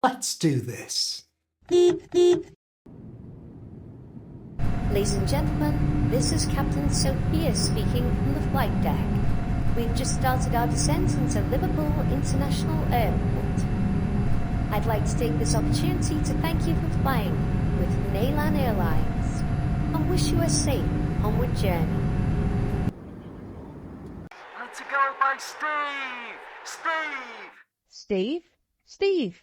Let's do this. Ladies and gentlemen, this is Captain Sophia speaking from the flight deck. We've just started our descent into Liverpool International Airport. I'd like to take this opportunity to thank you for flying with Neyland Airlines and wish you a safe onward journey. Need to go by Steve! Steve! Steve? Steve?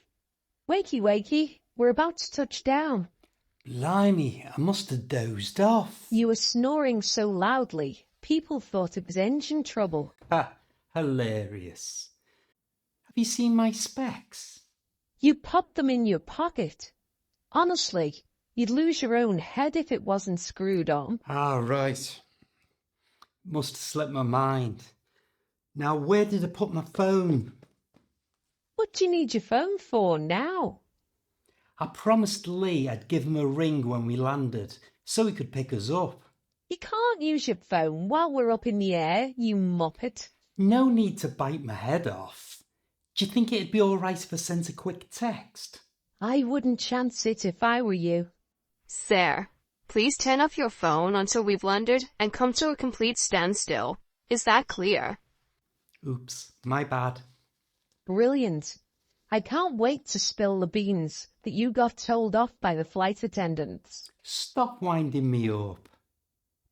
Wakey, wakey. We're about to touch down. Blimey, I must have dozed off. You were snoring so loudly, people thought it was engine trouble. Ha, hilarious. Have you seen my specs? You popped them in your pocket. Honestly, you'd lose your own head if it wasn't screwed on. Ah, right. Must have slipped my mind. Now, where did I put my phone? What do you need your phone for now? I promised Lee I'd give him a ring when we landed, so he could pick us up. You can't use your phone while we're up in the air, you muppet. No need to bite my head off. Do you think it'd be all right if I sent a quick text? I wouldn't chance it if I were you. Sir, please turn off your phone until we've landed and come to a complete standstill. Is that clear? Oops, my bad. Brilliant. I can't wait to spill the beans that you got told off by the flight attendants. Stop winding me up.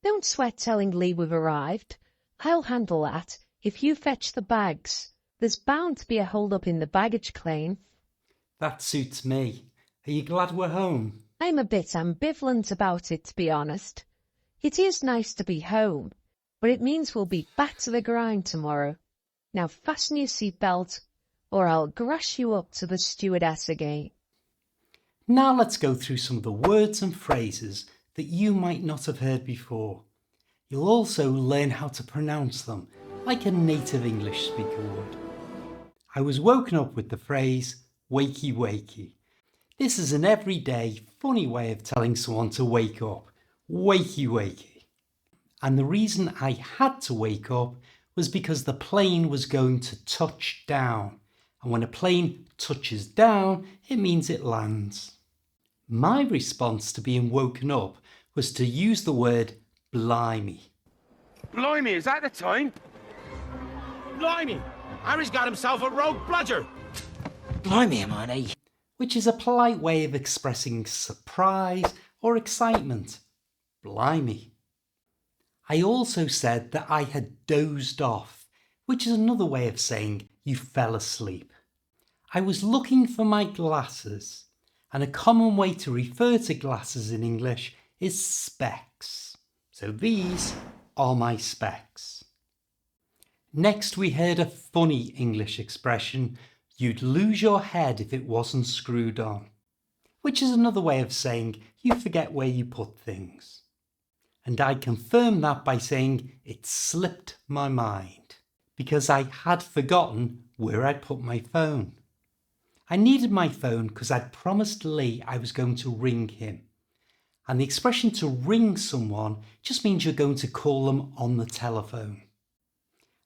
Don't sweat telling Lee we've arrived. I'll handle that if you fetch the bags. There's bound to be a hold-up in the baggage claim. That suits me. Are you glad we're home? I'm a bit ambivalent about it, to be honest. It is nice to be home, but it means we'll be back to the grind tomorrow. Now fasten your seatbelt, or I'll grash you up to the stewardess again. Now let's go through some of the words and phrases that you might not have heard before. You'll also learn how to pronounce them like a native English speaker would. I was woken up with the phrase wakey wakey. This is an everyday funny way of telling someone to wake up. Wakey wakey. And the reason I had to wake up was because the plane was going to touch down. And when a plane touches down, it means it lands. My response to being woken up was to use the word blimey. Blimey, is that the time? Blimey! Harry's got himself a rogue bludger! Blimey, money! Which is a polite way of expressing surprise or excitement. Blimey. I also said that I had dozed off, which is another way of saying you fell asleep. I was looking for my glasses, and a common way to refer to glasses in English is specs. So these are my specs. Next we heard a funny English expression, you'd lose your head if it wasn't screwed on, which is another way of saying you forget where you put things. And I confirmed that by saying it slipped my mind, because I had forgotten where I'd put my phone. I needed my phone because I'd promised Lee I was going to ring him. And the expression to ring someone just means you're going to call them on the telephone.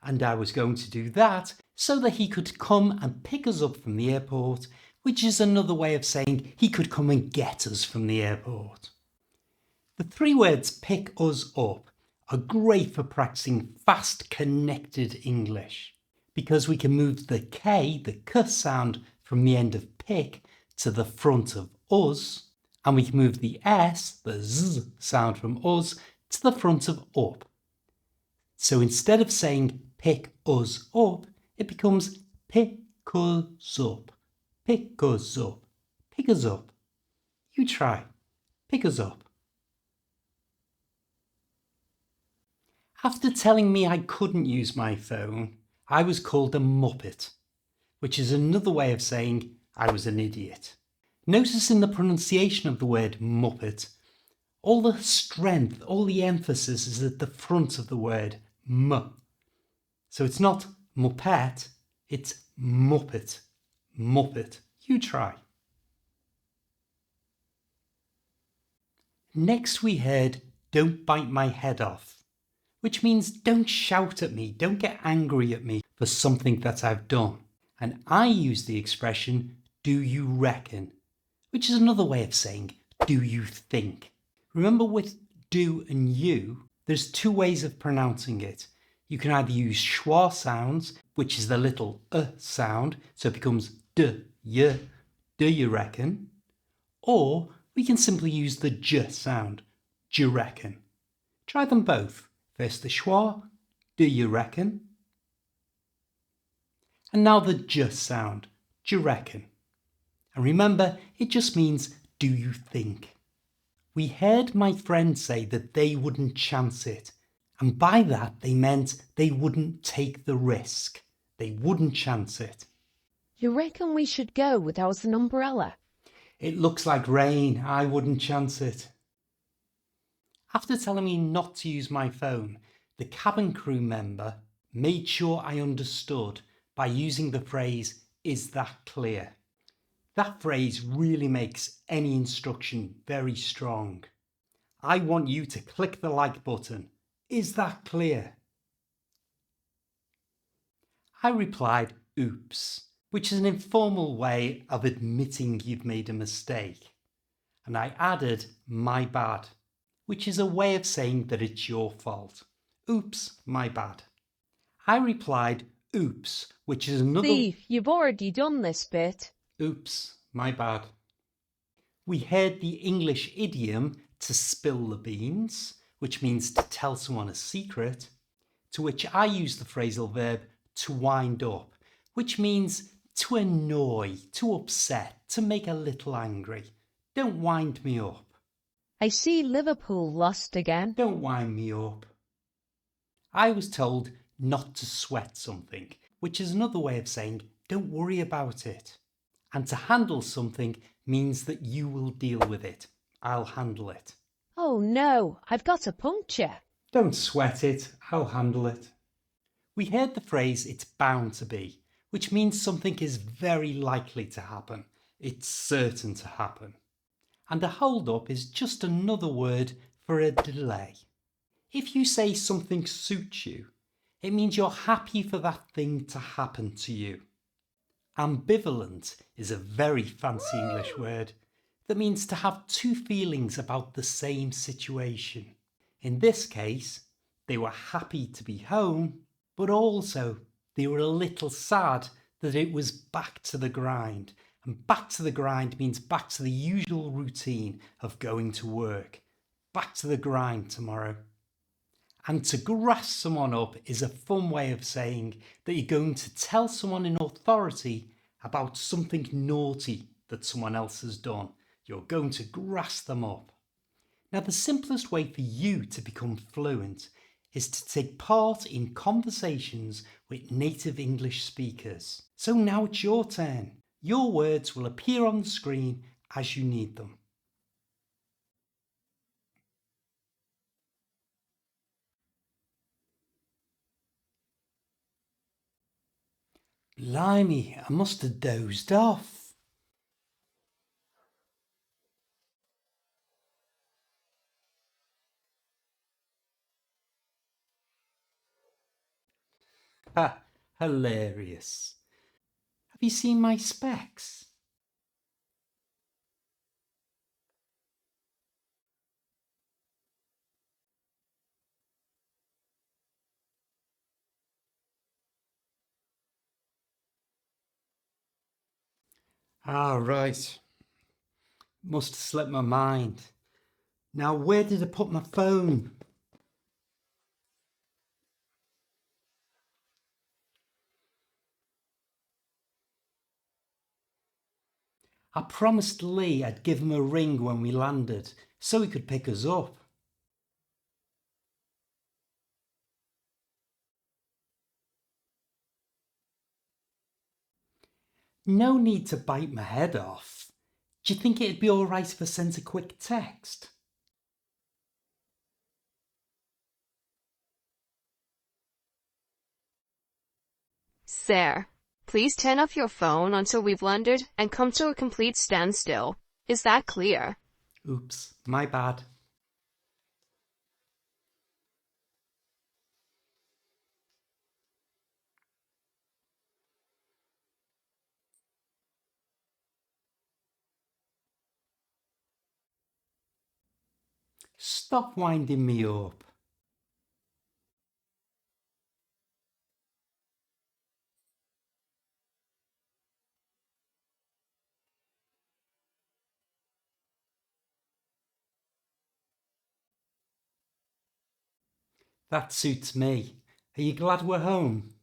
And I was going to do that so that he could come and pick us up from the airport, which is another way of saying he could come and get us from the airport. The three words pick us up are great for practicing fast connected English because we can move the K, the K sound from the end of pick to the front of us, and we can move the S, the Z sound from us, to the front of up. So instead of saying pick us up, it becomes pick us up, pick us up, pick us up. You try, pick us up. After telling me I couldn't use my phone, I was called a muppet, which is another way of saying I was an idiot. Notice in the pronunciation of the word muppet, all the strength, all the emphasis is at the front of the word m. So it's not muppet, it's muppet, muppet. You try. Next we heard don't bite my head off, which means don't shout at me, don't get angry at me for something that I've done. And I use the expression do you reckon, which is another way of saying, do you think? Remember with do and you, there's two ways of pronouncing it. You can either use schwa sounds, which is the little sound, so it becomes do you reckon? Or we can simply use the j sound, do you reckon? Try them both. First the schwa, do you reckon? And now the j sound, do you reckon? And remember, it just means do you think? We heard my friend say that they wouldn't chance it. And by that, they meant they wouldn't take the risk. They wouldn't chance it. You reckon we should go without an umbrella? It looks like rain. I wouldn't chance it. After telling me not to use my phone, the cabin crew member made sure I understood by using the phrase, "Is that clear?" That phrase really makes any instruction very strong. I want you to click the like button. Is that clear? I replied, oops, which is an informal way of admitting you've made a mistake. And I added, my bad, which is a way of saying that it's your fault. Oops, my bad. I replied, oops, which is another... Steve, you've already done this bit. Oops, my bad. We heard the English idiom to spill the beans, which means to tell someone a secret, to which I use the phrasal verb to wind up, which means to annoy, to upset, to make a little angry. Don't wind me up. I see Liverpool lost again. Don't wind me up. I was told not to sweat something, which is another way of saying don't worry about it. And to handle something means that you will deal with it. I'll handle it. Oh no, I've got a puncture. Don't sweat it. I'll handle it. We heard the phrase it's bound to be, which means something is very likely to happen. It's certain to happen. And a hold-up is just another word for a delay. If you say something suits you, it means you're happy for that thing to happen to you. Ambivalent is a very fancy English word that means to have two feelings about the same situation. In this case, they were happy to be home, but also they were a little sad that it was back to the grind. And back to the grind means back to the usual routine of going to work. Back to the grind tomorrow. And to grass someone up is a fun way of saying that you're going to tell someone in authority about something naughty that someone else has done. You're going to grass them up. Now, the simplest way for you to become fluent is to take part in conversations with native English speakers. So now it's your turn. Your words will appear on the screen as you need them. Blimey, I must have dozed off. Ha, hilarious. Have you seen my specs? Ah, right. Must have slipped my mind. Now, where did I put my phone? I promised Lee I'd give him a ring when we landed, so he could pick us up. No need to bite my head off. Do you think it'd be alright if I sent a quick text? Sir, please turn off your phone until we've landed and come to a complete standstill. Is that clear? Oops, my bad. Stop winding me up. That suits me. Are you glad we're home?